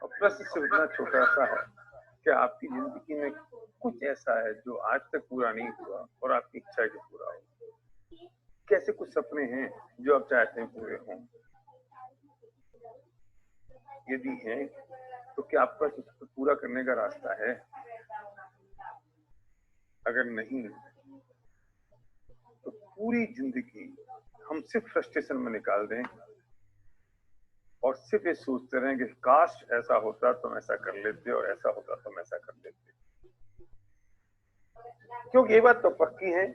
और प्रश्न सिर्फ इतना छोटा सा है कि आपकी जिंदगी में कुछ ऐसा है जो आज तक पूरा नहीं हुआ और आपकी इच्छा है कि पूरा हो। कैसे कुछ सपने हैं जो आप चाहते हैं पूरे हों? यदि हैं तो क्या आपका उसको पूरा करने का रास्ता है? अगर नहीं तो पूरी जिंदगी हम सिर्फ फ्रस्ट्रेशन में निकाल दें और सिर्फ ये सोचते रहें कि काश ऐसा होता तो हम ऐसा कर लेते और ऐसा होता तो हम ऐसा कर लेते। क्योंकि ये बात तो पक्की है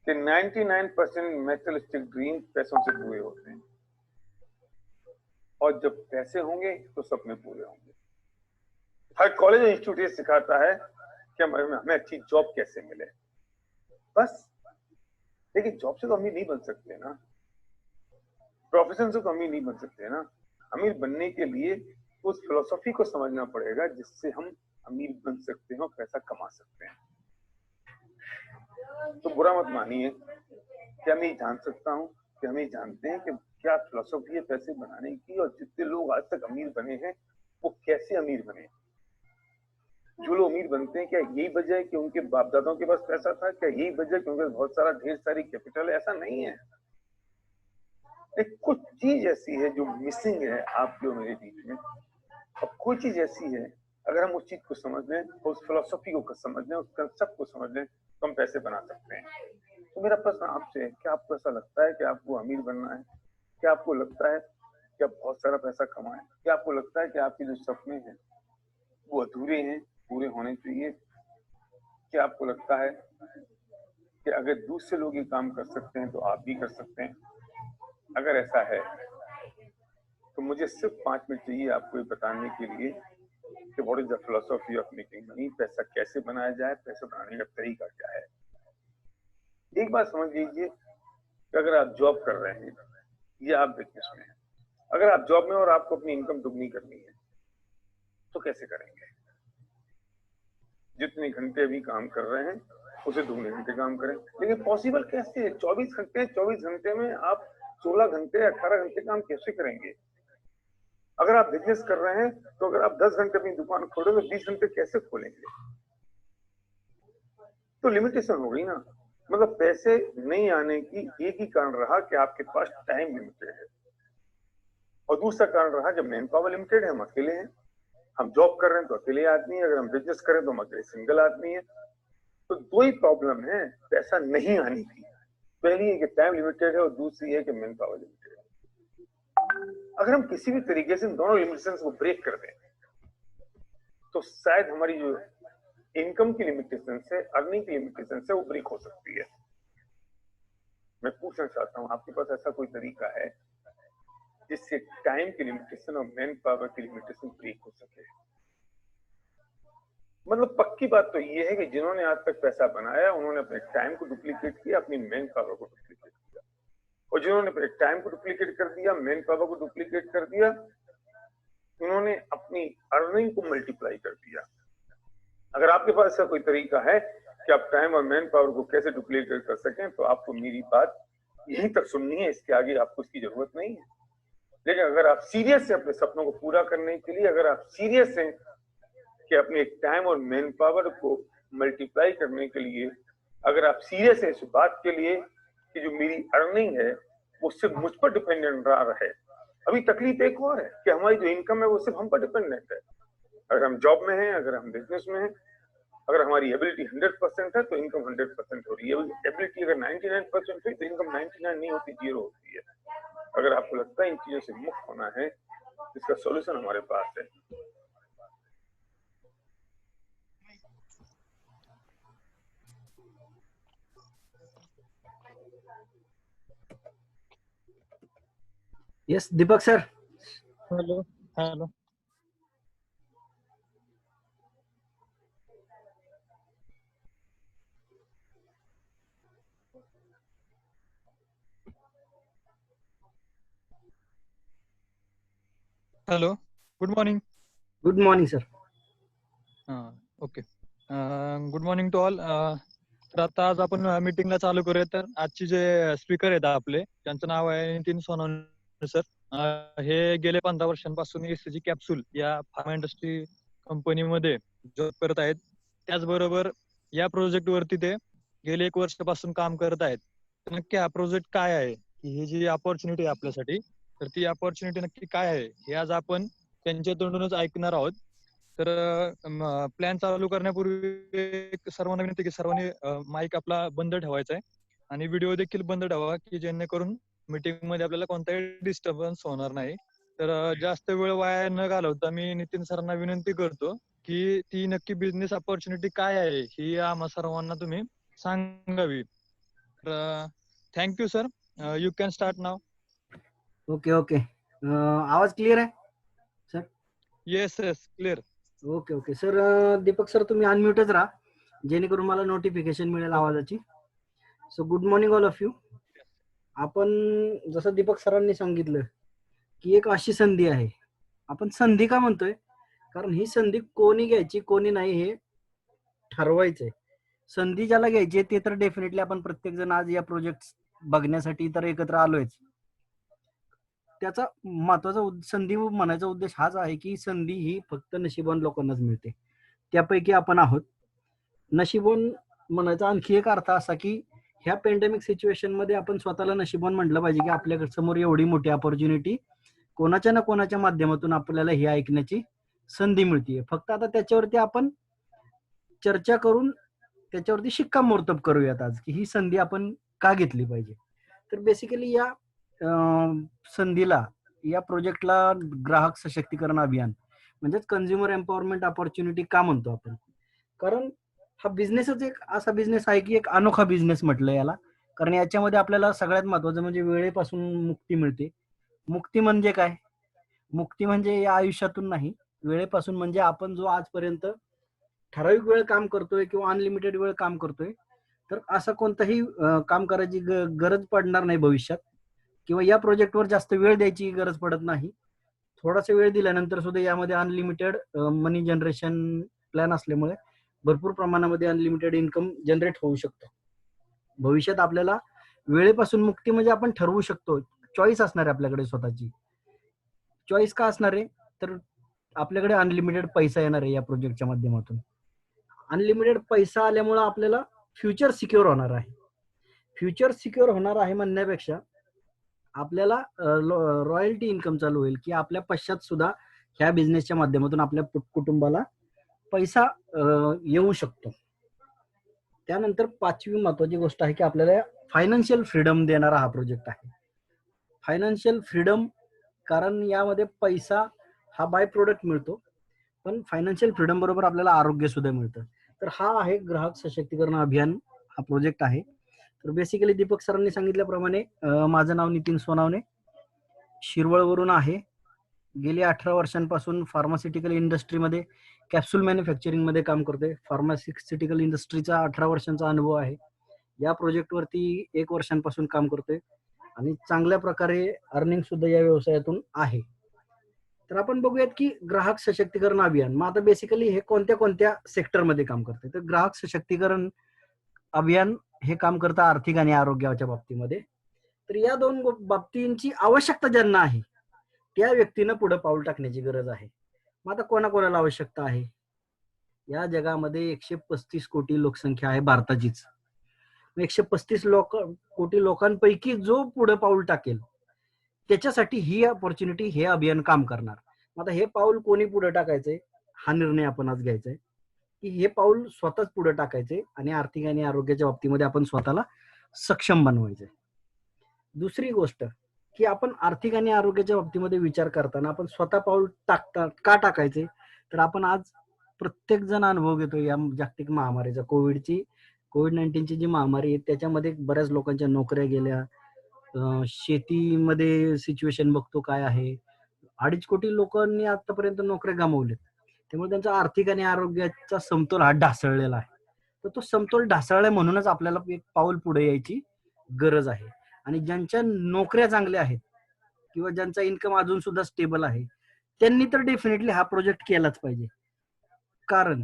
कि 99% मैटेरियलिस्टिक ड्रीम पैसों से पूरे होते हैं और जब पैसे होंगे तो सपने पूरे होंगे। हर कॉलेज इंस्टीट्यूट ये सिखाता है कि हमें अच्छी जॉब कैसे मिले, बस। लेकिन जॉब से तो अमीर नहीं बन सकते ना, प्रोफेशन से तो अमीर नहीं बन सकते ना। अमीर बनने के लिए उस फिलोसफी को समझना पड़ेगा जिससे हम अमीर बन सकते हैं और पैसा कमा सकते हैं। तो बुरा मत मानिए कि मैं ये जान सकता हूँ कि हम ये जानते हैं कि क्या फिलोसफी है पैसे बनाने की, और जितने लोग आज तक अमीर बने हैं वो कैसे अमीर बने। जो लोग अमीर बनते हैं क्या यही वजह है कि उनके बाप दादाओं के पास पैसा था? क्या यही वजह है कि उनके पास बहुत सारा ढेर सारी कैपिटल है? ऐसा नहीं है। एक कुछ चीज ऐसी है जो मिसिंग है आपके और मेरे बीच में, और कोई चीज ऐसी है अगर हम उस चीज को समझ लें, उस फिलोसफी को समझ लें, उस कंसेप्ट को समझ लें तो हम पैसे बना सकते हैं। तो मेरा प्रश्न आपसे है, क्या आपको ऐसा लगता है कि आपको अमीर बनना है? क्या आपको लगता है कि आप बहुत सारा पैसा कमाएं? क्या आपको लगता है कि आपके जो सपने हैं वो अधूरे हैं, पूरे होने चाहिए? क्या आपको लगता है कि अगर दूसरे लोग ये काम कर सकते हैं तो आप भी कर सकते हैं? अगर ऐसा है तो मुझे सिर्फ 5 मिनट चाहिए आपको ये बताने के लिए कि what is the philosophy of making money, पैसा कैसे बनाया जाए, पैसा बनाने का तरीका क्या है। एक बात समझ लीजिए कि अगर आप जॉब कर रहे हैं या आप बिजनेस में हैं, अगर आप जॉब में और आपको अपनी इनकम दुगनी करनी है तो कैसे करेंगे? जितने घंटे अभी काम कर रहे हैं उसे दुगने घंटे काम करें। लेकिन पॉसिबल कैसे है? 24 घंटे, 24 घंटे में आप 16 घंटे, 18 घंटे काम कैसे करेंगे? अगर आप बिजनेस कर रहे हैं तो अगर आप 10 घंटे अपनी दुकान खोलोगे तो 20 घंटे कैसे खोलेंगे? तो लिमिटेशन हो गई ना। मतलब पैसे नहीं आने की एक ही कारण रहा कि आपके पास टाइम लिमिटेड है, और दूसरा कारण रहा जब मैन पावर लिमिटेड है, हम अकेले हैं। हम जॉब कर रहे हैं तो अकेले आदमी है, अगर हम बिजनेस करें तो हम अकेले सिंगल आदमी है। तो दो ही प्रॉब्लम है पैसा नहीं आने की। पहली है कि टाइम लिमिटेड है और दूसरी है कि मैन पावर लिमिटेड है। अगर हम किसी भी तरीके से इन दोनों लिमिटेशन को ब्रेक कर दें तो शायद हमारी जो इनकम की लिमिटेशन से, अर्निंग की लिमिटेशन से वो ब्रेक हो सकती है। मैं पूछना चाहता हूँ आपके पास ऐसा कोई तरीका है जिससे टाइम की लिमिटेशन और मैन पावर की लिमिटेशन ब्रेक हो सके? मतलब पक्की बात तो ये है कि जिन्होंने आज तक पैसा बनाया उन्होंने अपने टाइम को डुप्लीकेट किया, अपनी मैन पावर को डुप्लीकेट किया, और जिन्होंने अपने टाइम को डुप्लीकेट कर दिया, मैन पावर को डुप्लीकेट कर दिया, उन्होंने अपनी अर्निंग को मल्टीप्लाई कर दिया। अगर आपके पास ऐसा कोई तरीका है कि आप टाइम और मैन पावर को कैसे डुप्लीकेट कर सकें तो आपको मेरी बात यहीं तक सुननी है, इसके आगे आपको इसकी जरूरत नहीं है। लेकिन अगर आप सीरियस हैं अपने सपनों को पूरा करने के लिए, अगर आप सीरियस हैं कि अपने टाइम और मैन पावर को मल्टीप्लाई करने के लिए, अगर आप सीरियस हैं इस बात के लिए कि जो मेरी अर्निंग है वो सिर्फ मुझ पर डिपेंडेंट रहे। अभी तकलीफ एक और है कि हमारी जो इनकम है वो सिर्फ हम पर डिपेंडेंट है। अगर हम जॉब में हैं, अगर हम बिजनेस में हैं, अगर हमारी एबिलिटी 100% है तो इनकम 100% हो रही है। एबिलिटी अगर 99% हुई तो इनकम 99 नहीं होती, 0 होती है। अगर आपको लगता है इन चीजों से मुक्त होना है, इसका सॉल्यूशन हमारे पास है। Yes Deepak sir. Hello hello. Hello, good morning. Good morning sir. Okay, good morning to all. तर आता आज आपण मीटिंगला चालू करूया. तर आजचे जे स्पीकर आहेत आपले, त्यांचं नाव आहे नितीन सोनवणे सर हे गेले 15 वर्षांपासून एससीजी कॅप्सूल या फार्मा इंडस्ट्री कंपनीमध्ये जॉब करत आहेत. त्याचबरोबर या प्रोजेक्ट वरती ते गेले 1 वर्षापासून काम करत आहेत. तर नक्की हा प्रोजेक्ट काय आहे, की ही जी अपॉर्च्युनिटी आहे आपल्यासाठी, तर ती अपॉर्च्युनिटी नक्की काय आहे हे आज आपण त्यांच्या तोंडूनच ऐकणार आहोत. तर प्लॅन चालू करण्यापूर्वी एक सर्वांना विनंती की सर्वांनी माईक आपला बंद ठेवायचा आहे आणि व्हिडिओ देखील बंद ठेवा, की जेणेकरून मीटिंग मध्ये आपल्याला कोणताही डिस्टर्बन्स होणार नाही. तर जास्त वेळ वाया न घालवता मी नितीन सरांना विनंती करतो की ती नक्की बिझनेस अपॉर्च्युनिटी काय आहे ही आम्हा सर्वांना तुम्ही सांगावी. तर thank you sir. You can start now. Okay okay. आवाज क्लिअर आहे sir? Yes yes clear. Okay okay sir. Deepak sir तुम्ही अनम्यूटच राहा जेणेकरून मला नोटिफिकेशन मिळेल आवाजाची. So good morning all of you. आपण जसं दीपक सरांनी सांगितलं की एक अशी संधी आहे. आपण संधी का म्हणतोय? कारण ही संधी कोणी घ्यायची कोणी नाही हे ठरवायचंय. संधी ज्याला घ्यायची ते तर डेफिनेटली आपण प्रत्येक जण आज या प्रोजेक्ट बघण्यासाठी तर एकत्र आलोयच. त्याचा महत्वाचा संधी म्हणायचा उद्देश हाच आहे की संधी ही फक्त नशिबवान लोकांनाच मिळते. त्यापैकी आपण आहोत. नशिबवान म्हणायचा आणखी एक अर्थ असा की ह्या पेंडेमिक सिच्युएशन मध्ये आपण स्वतःला नशिबवान म्हटलं पाहिजे की आपल्या समोर एवढी मोठी अपॉर्च्युनिटी कोणाच्या ना कोणाच्या माध्यमातून आपल्याला हे ऐकण्याची संधी मिळते. फक्त आता त्याच्यावरती आपण चर्चा करून त्याच्यावरती शिक्कामोर्तब करूयात आज की ही संधी आपण का घेतली पाहिजे. तर बेसिकली या संधीला या प्रोजेक्टला ग्राहक सशक्तीकरण अभियान म्हणजेच कन्झ्युमर एम्पॉवरमेंट अपॉर्च्युनिटी का म्हणतो आपण? कारण हा बिझनेसच एक असा बिझनेस आहे की एक अनोखा बिझनेस म्हटलं याला. कारण याच्यामध्ये आपल्याला सगळ्यात महत्वाचं म्हणजे वेळेपासून मुक्ती मिळते. मुक्ती म्हणजे काय? मुक्ती म्हणजे या आयुष्यातून नाही, वेळेपासून म्हणजे आपण जो आजपर्यंत ठराविक वेळ काम करतोय किंवा अनलिमिटेड वेळ काम करतोय तर असं कोणतंही काम करायची गरज पडणार नाही भविष्यात किंवा या प्रोजेक्टवर जास्त वेळ द्यायची गरज पडत नाही. थोडासा वेळ दिल्यानंतर सुद्धा यामध्ये अनलिमिटेड मनी जनरेशन प्लॅन असल्यामुळे भरपूर प्रमाणामध्ये अनलिमिटेड इन्कम जनरेट होऊ शकतो. भविष्यात आपल्याला वेळेपासून मुक्ती म्हणजे आपण ठरवू शकतो. चॉईस असणार आहे आपल्याकडे स्वतःची. चॉईस का असणार आहे? तर आपल्याकडे अनलिमिटेड पैसा येणार आहे या प्रोजेक्टच्या माध्यमातून. अनलिमिटेड पैसा आल्यामुळे आपल्याला फ्युचर सिक्युअर होणार आहे. फ्युचर सिक्युअर होणार आहे म्हणण्यापेक्षा आपल्याला रॉयल्टी इन्कम चालू होईल की आपल्या पश्चात सुद्धा ह्या बिझनेसच्या माध्यमातून आपल्या कुटुंबाला पैसा येऊ शकतो. त्यानंतर 5वी महत्वाची गोष्ट आहे की आपल्याला फायनान्शियल फ्रीडम देणारा हा प्रोजेक्ट आहे. फायनान्शियल फ्रीडम कारण यामध्ये पैसा हा बाय प्रोडक्ट मिळतो पण फायनान्शियल फ्रीडम बरोबर आपल्याला आरोग्य सुद्धा मिळतं. तर हा आहे ग्राहक सशक्तीकरण अभियान हा प्रोजेक्ट आहे. तर बेसिकली दीपक सरांनी सांगितल्याप्रमाणे माझं नाव नितीन सोनावणे, शिरवळवरून आहे. गेली 18 वर्षांपासून फार्मास्युटिकल इंडस्ट्रीमध्ये कॅप्सूल मॅन्युफॅक्चरिंग मध्ये काम करतोय. फार्मास्युटिकल इंडस्ट्रीचा 18 वर्षांचा अनुभव आहे. या प्रोजेक्टवरती 1 वर्षांपासून काम करतोय आणि चांगल्या प्रकारे अर्निंग सुद्धा या व्यवसायातून आहे. तर आपण बघूयात की ग्राहक सशक्तीकरण अभियान मग आता बेसिकली हे कोणत्या कोणत्या सेक्टरमध्ये काम करते. तर ग्राहक सशक्तीकरण अभियान हे काम करतं आर्थिक आणि आरोग्याच्या बाबतीमध्ये. तर या दोन बाबतींची आवश्यकता ज्यांना आहे त्या व्यक्तीनं पुढे पाऊल टाकण्याची गरज आहे. मग आता कोणाकोणाला आवश्यकता आहे? या जगामध्ये 135 कोटी लोकसंख्या आहे भारताचीच. 135 कोटी लोकांपैकी जो पुढे पाऊल टाकेल त्याच्यासाठी ही अपॉर्च्युनिटी हे अभियान काम करणार. आता हे पाऊल कोणी पुढे टाकायचंय हा निर्णय आपण आज घ्यायचा आहे की हे पाऊल स्वतःच पुढे टाकायचंय आणि आर्थिक आणि आरोग्याच्या बाबतीमध्ये आपण स्वतःला सक्षम बनवायचंय. दुसरी गोष्ट की आपण आर्थिक आणि आरोग्याच्या बाबतीमध्ये विचार करताना आपण स्वतः पाऊल का टाकायचे? तर आपण आज प्रत्येक जण अनुभव घेतो या जागतिक महामारीचा. कोविड-19ची जी महामारी आहे त्याच्यामध्ये बऱ्याच लोकांच्या नोकऱ्या गेल्या. शेतीमध्ये सिच्युएशन बघतो काय आहे. 2.5 कोटी लोकांनी आतापर्यंत नोकऱ्या गमावल्यात. त्यामुळे त्यांचा आर्थिक आणि आरोग्याचा समतोल हा ढासळलेला आहे. तर तो समतोल ढासळलाय म्हणूनच आपल्याला एक पाऊल पुढे यायची गरज आहे. आणि ज्यांच्या नोकऱ्या चांगल्या आहेत किंवा ज्यांचा इन्कम अजून सुद्धा स्टेबल आहे त्यांनी तर डेफिनेटली हा प्रोजेक्ट केलाच पाहिजे. कारण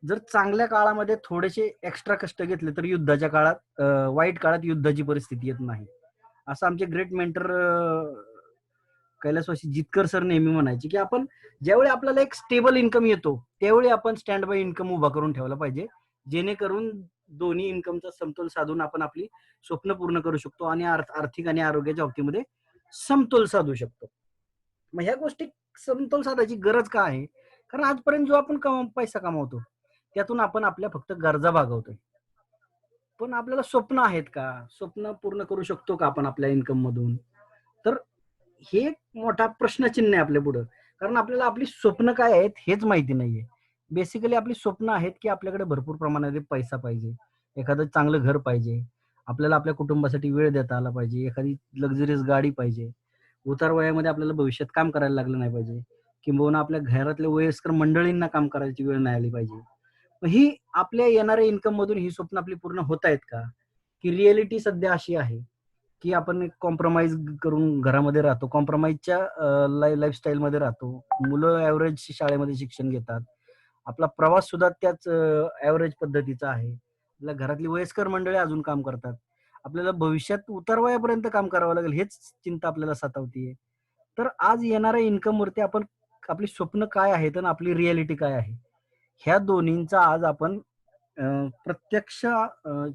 जर चांगल्या काळामध्ये थोडेसे एक्स्ट्रा कष्ट घेतले तर युद्धाच्या काळात वाईट काळात युद्धाची परिस्थिती येत नाही. असं आमचे ग्रेट मेंटर कैलासवासी जितकर सर नेहमी म्हणायचे की आपण ज्यावेळी आपल्याला एक स्टेबल इन्कम येतो त्यावेळी आपण स्टँड बाय इन्कम उभा करून ठेवला पाहिजे, जेणेकरून दोन्ही इन्कमचा समतोल साधून आपण आपली स्वप्न पूर्ण करू शकतो आणि आर्थिक आणि आरोग्याच्या बाबतीमध्ये समतोल साधू शकतो. मग ह्या गोष्टी समतोल साधायची गरज का आहे? कारण आजपर्यंत जो आपण पैसा कमावतो त्यातून आपण आपल्या फक्त गरजा भागवतोय, पण आपल्याला स्वप्न आहेत का? स्वप्न पूर्ण करू शकतो का आपण आपल्या इन्कम मधून? तर हे एक मोठा प्रश्नचिन्ह आहे आपल्या पुढं, कारण आपल्याला आपली स्वप्न काय आहेत हेच माहिती नाहीये. बेसिकली आपली स्वप्न आहेत की आपल्याकडे भरपूर प्रमाणात पैसा पाहिजे, एखादं चांगलं घर पाहिजे, आपल्याला आपल्या कुटुंबासाठी वेळ देता आला पाहिजे, एखादी लक्झरियस गाडी पाहिजे, उतार वयामध्ये आपल्याला भविष्यात काम करायला लागलं नाही पाहिजे, किंबहुना आपल्या घरातल्या वयस्कर मंडळींना काम करायची वेळ नाही आली पाहिजे. ही आपल्या येणाऱ्या इन्कम मधून ही स्वप्न आपली पूर्ण होत आहेत का? की रिअलिटी सध्या अशी आहे की आपण कॉम्प्रोमाइज करून घरामध्ये राहतो, कॉम्प्रोमाइजच्या लाईफस्टाईल मध्ये राहतो, मुलं ऍव्हरेज शाळेमध्ये शिक्षण घेतात, आपला प्रवास सुद्धा त्याच ऍव्हरेज पद्धतीचा आहे, आपल्या घरातली वयस्कर मंडळी अजून काम करतात, आपल्याला भविष्यात उतार वयापर्यंत काम करावं लागेल हेच चिंता आपल्याला सतावतीये. तर आज येणाऱ्या इन्कम वरती आपण आपली स्वप्न काय आहेत आणि आपली रियालिटी काय आहे ह्या दोन्हींचा आज आपण प्रत्यक्ष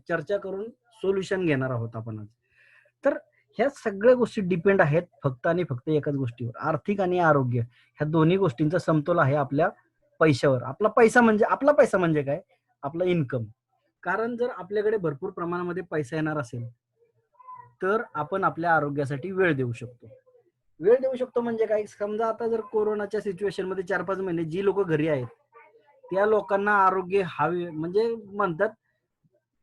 चर्चा करून सोल्युशन घेणार आहोत आपण आज. तर ह्या सगळ्या गोष्टी डिपेंड आहेत फक्त आणि फक्त एकाच गोष्टीवर, आर्थिक आणि आरोग्य ह्या दोन्ही गोष्टींचा समतोल आहे आपल्या पैशावर. आपला पैसा म्हणजे काय? आपला इन्कम. कारण जर आपल्याकडे भरपूर प्रमाणामध्ये पैसा येणार असेल तर आपण आपल्या आरोग्यासाठी वेळ देऊ शकतो. वेळ देऊ शकतो म्हणजे काय? समजा आता जर कोरोनाच्या सिच्युएशन मध्ये 4-5 महिने जी लोक घरी आहेत त्या लोकांना आरोग्य हवे, म्हणजे म्हणतात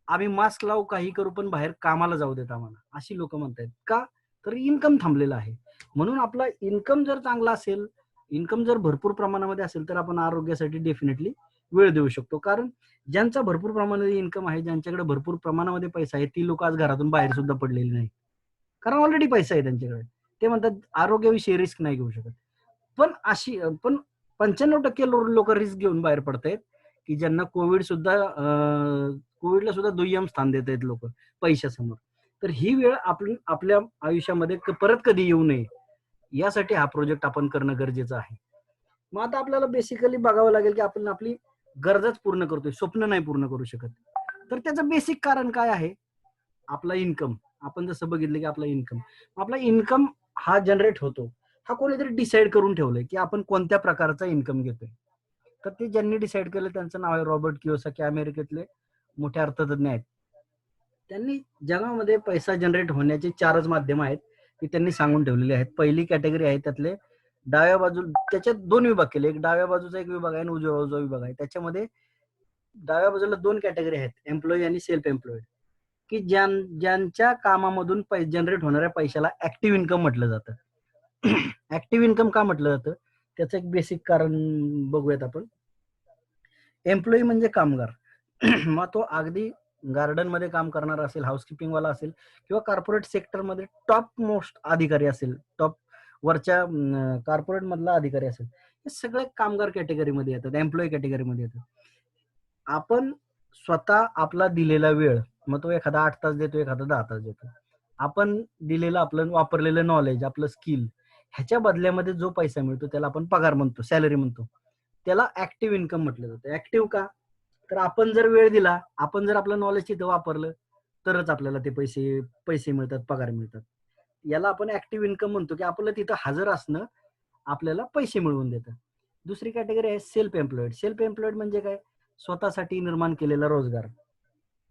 आम्ही मास्क लावू काही करू पण बाहेर कामाला जाऊ देत आम्हाला, अशी लोक म्हणतात का? तर इन्कम थांबलेला आहे. म्हणून आपला इन्कम जर चांगला असेल, इन्कम जर भरपूर प्रमाणामध्ये असेल तर आपण आरोग्यासाठी डेफिनेटली वेळ देऊ शकतो. कारण ज्यांचा भरपूर प्रमाणामध्ये इन्कम आहे, ज्यांच्याकडे भरपूर प्रमाणामध्ये पैसा आहे, ती लोक आज घरातून बाहेर सुद्धा पडलेली नाही, कारण ऑलरेडी पैसा आहे त्यांच्याकडे. ते म्हणतात आरोग्याविषयी रिस्क नाही घेऊ शकत. पण 95% लोक रिस्क घेऊन बाहेर पडतायत की ज्यांना कोविडला सुद्धा दुय्यम स्थान देत आहेत लोक पैशासमोर. तर ही वेळ आपण आपल्या आयुष्यामध्ये परत कधी येऊ नये यासाठी हा प्रोजेक्ट आपण करणं गरजेचं आहे. मग आता आपल्याला बेसिकली बघावं लागेल की आपण आपली गरजच पूर्ण करतोय, स्वप्न नाही पूर्ण करू शकत. तर त्याचं बेसिक कारण काय आहे? आपला इन्कम. आपण जसं बघितलं की आपला इन्कम हा जनरेट होतो, हा कोणीतरी डिसाईड करून ठेवलंय की आपण कोणत्या प्रकारचा इन्कम घेतोय. तर ते ज्यांनी डिसाईड केलं त्यांचं नाव आहे रॉबर्ट कियोसाकी, अमेरिकेतले मोठे अर्थतज्ञ आहेत. त्यांनी जगामध्ये पैसा जनरेट होण्याचे 4च माध्यम आहेत की त्यांनी सांगून ठेवलेले आहेत. पहिली कॅटेगरी आहे त्यातले डाव्या बाजू, त्याच्यात 2 विभाग केले, एक डाव्या बाजूचा एक विभाग आहे आणि उजव्या बाजूचा विभाग आहे. त्याच्यामध्ये डाव्या बाजूला 2 कॅटेगरी आहेत, एम्प्लॉई आणि सेल्फ एम्प्लॉईड, की ज्यांच्या कामामधून जनरेट होणाऱ्या पैशाला ऍक्टिव्ह इन्कम म्हटलं जातं. ऍक्टिव्ह इन्कम का म्हटलं जातं त्याचं एक बेसिक कारण बघूयात आपण. एम्प्लॉई म्हणजे कामगार. मग तो अगदी गार्डन मध्ये काम करणारा असेल, हाऊसकीपिंग वाला असेल किंवा कॉर्पोरेट सेक्टर मध्ये टॉप मोस्ट अधिकारी असेल, टॉप वरच्या कॉर्पोरेट मधला अधिकारी असेल, हे सगळे कामगार कॅटेगरीमध्ये येतात, एम्प्लॉई कॅटेगरीमध्ये येतात. आपण स्वतः आपला दिलेला वेळ, मग तो एखादा 8 तास देतो, एखादा 10 तास देतो, आपण दिलेलं आपलं वापरलेलं नॉलेज, आपलं स्किल, ह्याच्या बदल्यामध्ये जो पैसा मिळतो त्याला आपण पगार म्हणतो, सॅलरी म्हणतो. त्याला ऍक्टिव्ह इन्कम म्हटलं जातं. ऍक्टिव्ह का? तर आपण जर वेळ दिला, आपण जर आपलं नॉलेज तिथं वापरलं तरच आपल्याला ते पैसे मिळतात, पगार मिळतात. याला आपण ऍक्टिव्ह इन्कम म्हणतो की आपलं तिथं हजर असणं आपल्याला पैसे मिळवून देतं. दुसरी कॅटेगरी आहे सेल्फ एम्प्लॉईड. सेल्फ एम्प्लॉईड म्हणजे काय? स्वतःसाठी निर्माण केलेला रोजगार.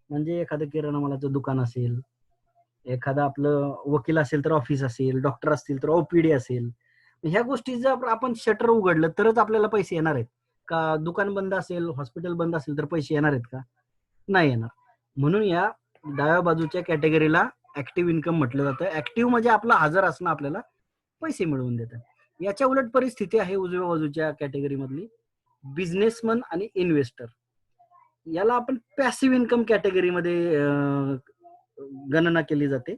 म्हणजे एखादं किराणा मालाचं दुकान असेल, एखादा आपलं वकील असेल तर ऑफिस असेल, डॉक्टर असतील तर ओपीडी असेल. ह्या गोष्टी जर आपण शटर उघडलं तरच आपल्याला पैसे येणार आहेत का? दुकान बंद असेल, हॉस्पिटल बंद असेल तर पैसे येणार आहेत का? नाही येणार. म्हणून या डाव्या बाजूच्या कॅटेगरीला ऍक्टिव्ह इन्कम म्हटलं जातं. ऍक्टिव्ह म्हणजे आपला हजर असणं आपल्याला पैसे मिळवून देतं. याच्या उलट परिस्थिती आहे उजव्या बाजूच्या कॅटेगरी मधली, बिझनेसमन आणि इन्व्हेस्टर. याला आपण पॅसिव्ह इन्कम कॅटेगरीमध्ये गणना केली जाते.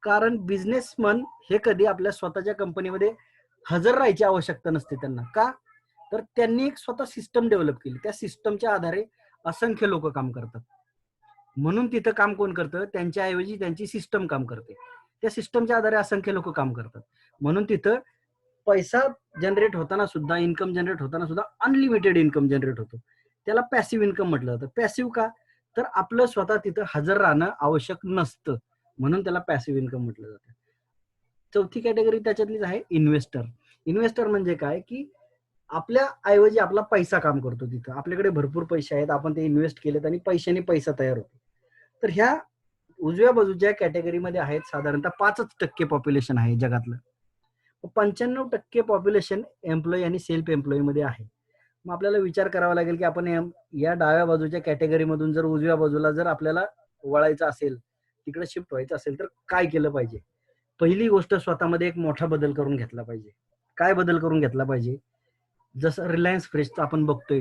कारण बिझनेसमन हे कधी आपल्या स्वतःच्या कंपनीमध्ये हजर राहायची आवश्यकता नसते त्यांना. का? तर त्यांनी एक स्वतः सिस्टम डेव्हलप केली, त्या सिस्टमच्या आधारे असंख्य लोक काम करतात. म्हणून तिथं काम कोण करतं? त्यांच्याऐवजी त्यांची सिस्टम काम करते. त्या सिस्टमच्या आधारे असंख्य लोक काम करतात. म्हणून तिथं पैसा जनरेट होताना सुद्धा, इन्कम जनरेट होताना सुद्धा अनलिमिटेड इन्कम जनरेट होतो. त्याला पॅसिव्ह इन्कम म्हटलं जातं. पॅसिव्ह का? तर आपलं स्वतः तिथं हजर राहणं आवश्यक नसतं, म्हणून त्याला पॅसिव्ह इन्कम म्हटलं जातं. चौथी कॅटेगरी त्याच्यातलीच आहे इन्व्हेस्टर. इन्व्हेस्टर म्हणजे काय, की आपल्या ऐवजी आपला पैसा काम करतो तिथं. आपल्याकडे भरपूर पैसे आहेत, आपण ते इन्व्हेस्ट केलेत आणि पैशाने पैसा तयार होतो. तर ह्या उजव्या बाजूच्या कॅटेगरीमध्ये आहेत साधारणतः 5% पॉप्युलेशन आहे जगातलं. 95% पॉप्युलेशन एम्प्लॉई आणि सेल्फ एम्प्लॉई मध्ये आहे. मग आपल्याला विचार करावा लागेल की आपण या डाव्या बाजूच्या कॅटेगरीमधून जर उजव्या बाजूला जर आपल्याला वळायचं असेल, तिकडे शिफ्ट व्हायचं असेल, तर काय केलं पाहिजे? पहिली गोष्ट, स्वतःमध्ये एक मोठा बदल करून घेतला पाहिजे. काय बदल करून घेतला पाहिजे? जसं रिलायन्स फ्रेशचं आपण बघतोय,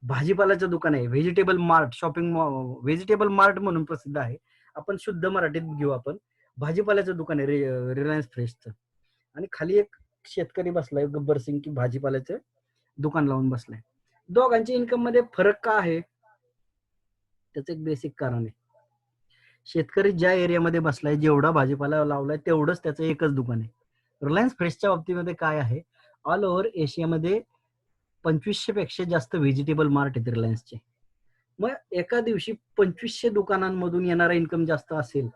भाजीपाल्याचं दुकान आहे, vegetable mart, shopping vegetable mart म्हणून प्रसिद्ध आहे. आपण शुद्ध मराठीत घेऊ, आपण भाजीपाल्याचं दुकान आहे रिलायन्स फ्रेशचं. आणि खाली एक शेतकरी बसलाय गब्बर सिंग, की भाजीपाल्याचं दुकान लावून बसलाय. दोघांच्या इन्कम मध्ये फरक का आहे? त्याचं एक बेसिक कारण आहे. शेतकरी ज्या एरियामध्ये बसलाय, जेवढा भाजीपाला लावलाय तेवढंच त्याचं एकच दुकान आहे. रिलायन्स फ्रेशच्या बाबतीमध्ये काय आहे, ऑल ओव्हर एशियामध्ये 2500 पेक्षा जास्त व्हेजिटेबल मार्ट आहेत रिलायन्सचे. मग एका दिवशी 2500 दुकानांमधून येणारा इन्कम जास्त असेल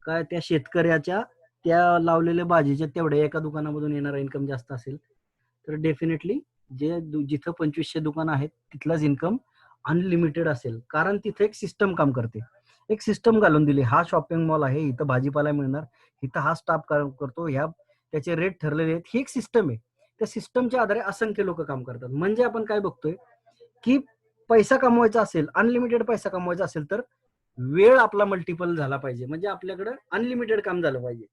काय त्या शेतकऱ्याच्या त्या लावलेल्या भाजीच्या तेवढ्या एका दुकानामधून येणारा इन्कम जास्त असेल, तर डेफिनेटली जिथं 2500 दुकानं आहेत तिथलाच इन्कम अनलिमिटेड असेल. कारण तिथे एक सिस्टम काम करते. एक सिस्टम घालून दिली, हा शॉपिंग मॉल आहे, इथं भाजीपाला मिळणार, इथं हा स्टाफ काम करतो, ह्या त्याचे रेट ठरलेले आहेत. ही एक सिस्टम आहे. त्या सिस्टमच्या आधारे असंख्य लोक काम करतात. म्हणजे आपण काय बघतोय, की पैसा कमवायचा असेल, अनलिमिटेड पैसा कमवायचा असेल, तर वेळ आपला मल्टिपल झाला पाहिजे. म्हणजे आपल्याकडे अनलिमिटेड काम झालं पाहिजे.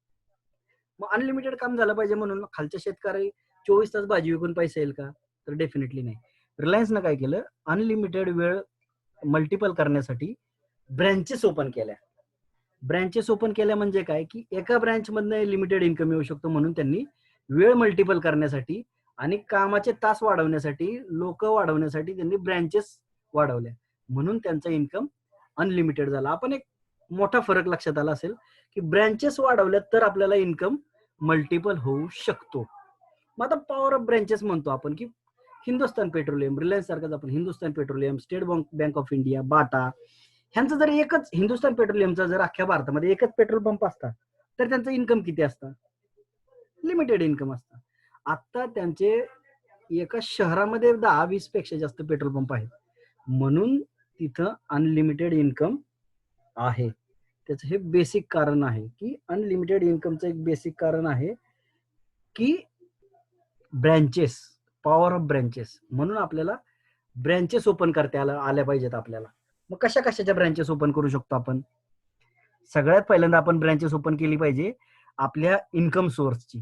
मग अनलिमिटेड काम झालं पाहिजे म्हणून खालच्या शेतकरी 24 तास भाजी विकून पैसा येईल का? तर डेफिनेटली नाही. रिलायन्सनं काय केलं, अनलिमिटेड वेळ मल्टिपल करण्यासाठी ब्रँचेस ओपन केल्या. ब्रँचेस ओपन केल्या म्हणजे काय, की एका ब्रँच मधनं लिमिटेड इन्कम येऊ शकतो, म्हणून त्यांनी वेळ मल्टिपल करण्यासाठी आणि कामाचे तास वाढवण्यासाठी, लोक वाढवण्यासाठी त्यांनी ब्रँचेस वाढवल्या, म्हणून त्यांचा इन्कम अनलिमिटेड झाला. आपण एक मोठा फरक लक्षात आला असेल, की ब्रँचेस वाढवल्यात तर आपल्याला इन्कम मल्टिपल होऊ शकतो. मग आता पॉवर ऑफ ब्रँचेस म्हणतो आपण, की हिंदुस्थान पेट्रोलियम, रिलायन्स सारखंच आपण Hindustan petroleum, state bank of India, Bata, ह्यांचं जर एकच, हिंदुस्थान पेट्रोलियमचा जर अख्ख्या भारतामध्ये एकच पेट्रोल पंप असता तर त्यांचं इन्कम किती असतं? लिमिटेड इन्कम असतं. आता त्यांचे एका शहरामध्ये 10-20 पेक्षा जास्त पेट्रोल पंप आहेत, म्हणून तिथं अनलिमिटेड इन्कम आहे. त्याचं हे बेसिक कारण आहे, की अनलिमिटेड इन्कमचं एक बेसिक कारण आहे की ब्रँचेस, पॉवर ऑफ ब्रँचेस. म्हणून आपल्याला ब्रँचेस ओपन करता आल्या पाहिजेत आपल्याला. मग कशा कशाच्या ब्रँचेस ओपन करू शकतो आपण? सगळ्यात पहिल्यांदा आपण ब्रँचेस ओपन केली पाहिजे आपल्या इन्कम सोर्सची.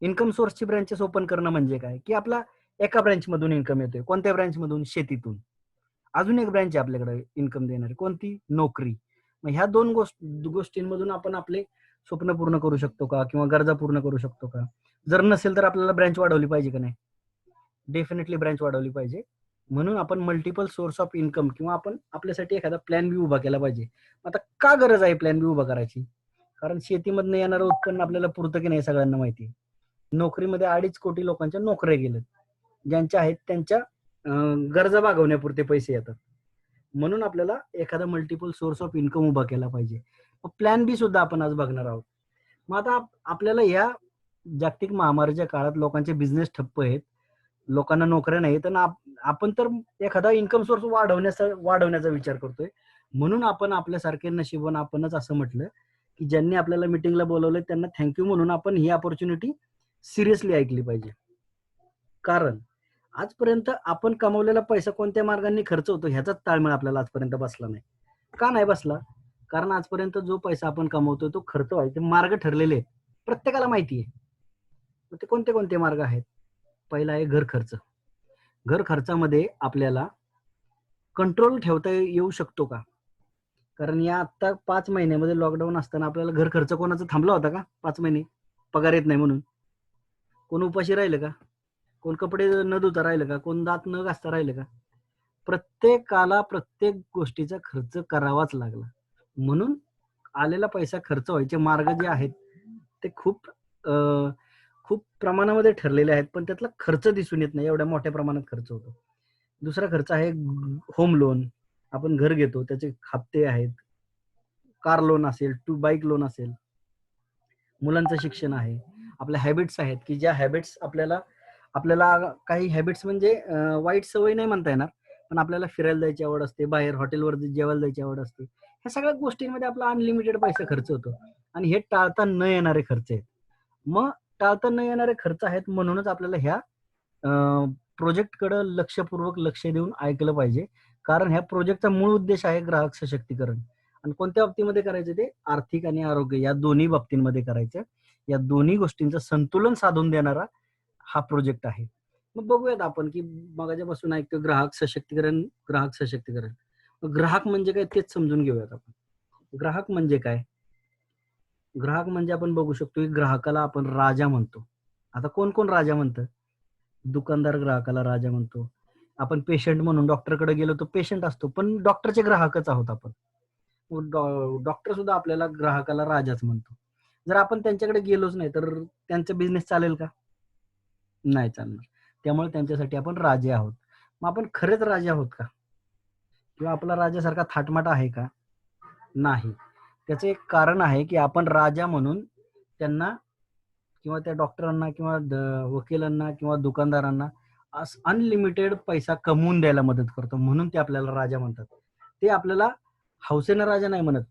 इन्कम सोर्सची ब्रँचेस ओपन करणं म्हणजे काय, की आपला एका ब्रँच मधून इन्कम येतोय. कोणत्या ब्रँच मधून? शेतीतून. अजून एक ब्रँच आहे आपल्याकडे इन्कम देणारी, कोणती? नोकरी. मग ह्या दोन गोष्टींमधून आपण आपले स्वप्न पूर्ण करू शकतो का, किंवा गरजा पूर्ण करू शकतो का? जर नसेल तर आपल्याला ब्रँच वाढवली पाहिजे का नाही? डेफिनेटली ब्रँच वाढवली पाहिजे. म्हणून आपण मल्टिपल सोर्स ऑफ इन्कम, किंवा आपण आपल्यासाठी एखादा प्लॅन बी उभा केला पाहिजे. आता का गरज आहे प्लॅन बी उभा करायची? कारण शेतीमधनं येणारं उत्पन्न आपल्याला पुरतं की नाही सगळ्यांना माहिती आहे. नोकरीमध्ये 2.5 कोटी लोकांच्या नोकऱ्या गेलेत, ज्यांच्या आहेत त्यांच्या गरजा भागवण्यापुरते पैसे येतात. म्हणून आपल्याला एखादा मल्टिपल सोर्स ऑफ इन्कम उभा केला पाहिजे. प्लॅन बी सुद्धा आपण आज बघणार आहोत. मग आता आपल्याला या जागतिक महामारीच्या काळात लोकांचे बिझनेस ठप्प आहेत, लोकांना नोकऱ्या नाहीत, आणि आपण तर एखादा इन्कम सोर्स वाढवण्याचा विचार करतोय. म्हणून आपण आपल्यासारखे नशिबवान आपणच असं म्हटलं, की ज्यांनी आपल्याला मिटिंगला बोलवलंय त्यांना थँक्यू म्हणून आपण ही अपॉर्च्युनिटी सिरियसली ऐकली पाहिजे. कारण आजपर्यंत आपण कमवलेला पैसा कोणत्या मार्गाने खर्च होतो ह्याचाच ताळमेळ आपल्याला आजपर्यंत बसला नाही. का नाही बसला? कारण आजपर्यंत जो पैसा आपण कमवतो तो खर्च व्हायचे मार्ग ठरलेले आहेत, प्रत्येकाला माहिती आहे. ते कोणते कोणते मार्ग आहेत? पहिला आहे घर खर्च. घर खर्चामध्ये आपल्याला कंट्रोल ठेवता येऊ शकतो का? कारण या आता 5 महिन्यामध्ये लॉकडाऊन असताना आपल्याला घर खर्च कोणाचा थांबला होता का? 5 महिने पगार येत नाही म्हणून कोण उपाशी राहिलं का? कोण कपडे न धुता राहिलं का? कोण दात न घासता राहिलं का? प्रत्येकाला प्रत्येक गोष्टीचा खर्च करावाच लागला. म्हणून आलेला पैसा खर्च व्हायचे मार्ग जे आहेत ते खूप प्रमाणामध्ये ठरलेले आहेत, पण त्यातला खर्च दिसून येत नाही, एवढ्या मोठ्या प्रमाणात खर्च होतो. दुसरा खर्च आहे होम लोन. आपण घर घेतो, त्याचे हप्ते आहेत. कार लोन असेल, बाईक लोन असेल, मुलांचं शिक्षण आहे, आपल्या हॅबिट्स आहेत, की ज्या हॅबिट्स आपल्याला आपल्याला काही हॅबिट्स म्हणजे वाईट सवय नाही म्हणता येणार, पण आपल्याला फिरायला जायची आवड असते, बाहेर हॉटेलवर जेवायला जायची आवड असते. ह्या सगळ्या गोष्टींमध्ये आपला अनलिमिटेड पैसा खर्च होतो आणि हे टाळता न येणारे खर्च आहेत. मग टाळता न येणारे खर्च आहेत म्हणूनच आपल्याला ह्या प्रोजेक्टकडे लक्षपूर्वक लक्ष देऊन ऐकलं पाहिजे. कारण ह्या प्रोजेक्टचा मूळ उद्देश आहे ग्राहक सशक्तीकरण. आणि कोणत्या बाबतीमध्ये करायचं ते आर्थिक आणि आरोग्य या दोन्ही बाबतींमध्ये करायचं. या दोन्ही गोष्टींचं संतुलन साधून देणारा हा प्रोजेक्ट आहे. मग बघूयात आपण की मगाच्यापासून ऐकतो ग्राहक सशक्तीकरण, ग्राहक सशक्तीकरण. ग्राहक म्हणजे काय तेच समजून घेऊयात आपण. ग्राहक म्हणजे काय? ग्राहक म्हणजे आपण बघू शकतो की ग्राहकाला आपण राजा म्हणतो. आता कोण कोण राजा म्हणतं? दुकानदार ग्राहकाला राजा म्हणतो. आपण पेशंट म्हणून डॉक्टरकडे गेलो तर पेशंट असतो, पण डॉक्टरचे ग्राहकच आहोत आपण. डॉक्टर सुद्धा आपल्याला ग्राहकाला राजाच म्हणतो. जर आपण त्यांच्याकडे गेलोच नाही तर त्यांचा बिझनेस चालेल का? नाही चालणार. त्यामुळे त्यांच्यासाठी आपण राजे आहोत. मग आपण खरेच राजे आहोत का? किंवा आपला राजासारखा थाटमाट आहे का? नाही. त्याचं एक कारण आहे की आपण राजा म्हणून त्यांना किंवा त्या डॉक्टरांना किंवा वकिलांना किंवा दुकानदारांना अनलिमिटेड पैसा कमवून द्यायला मदत करतो, म्हणून ते आपल्याला राजा म्हणतात. ते आपल्याला हौसेनं राजा नाही म्हणत,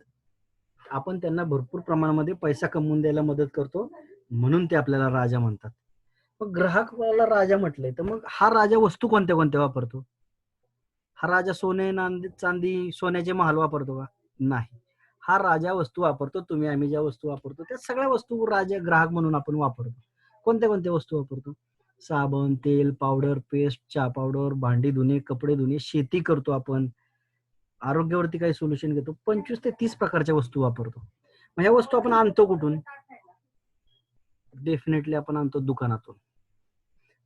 आपण त्यांना भरपूर प्रमाणामध्ये पैसा कमवून द्यायला मदत करतो, म्हणून ते आपल्याला राजा म्हणतात. मग ग्राहकाला राजा म्हटलंय तर मग हा राजा वस्तू कोणत्या कोणत्या वापरतो? हा राजा सोने, चांदी, सोन्याचे महाल वापरतो का? नाही. हा राजा वस्तू वापरतो, तुम्ही आम्ही ज्या वस्तू वापरतो त्या सगळ्या वस्तू राजा ग्राहक म्हणून आपण वापरतो. कोणत्या कोणत्या वस्तू वापरतो? साबण, तेल, पावडर, पेस्ट, चहा पावडर, भांडी धुणे, कपडे धुणे, शेती करतो आपण, आरोग्यावरती काही सोल्युशन घेतो, 25 ते 30 प्रकारच्या वस्तू वापरतो. मग ह्या वस्तू आपण आणतो कुठून? डेफिनेटली आपण आणतो दुकानातून.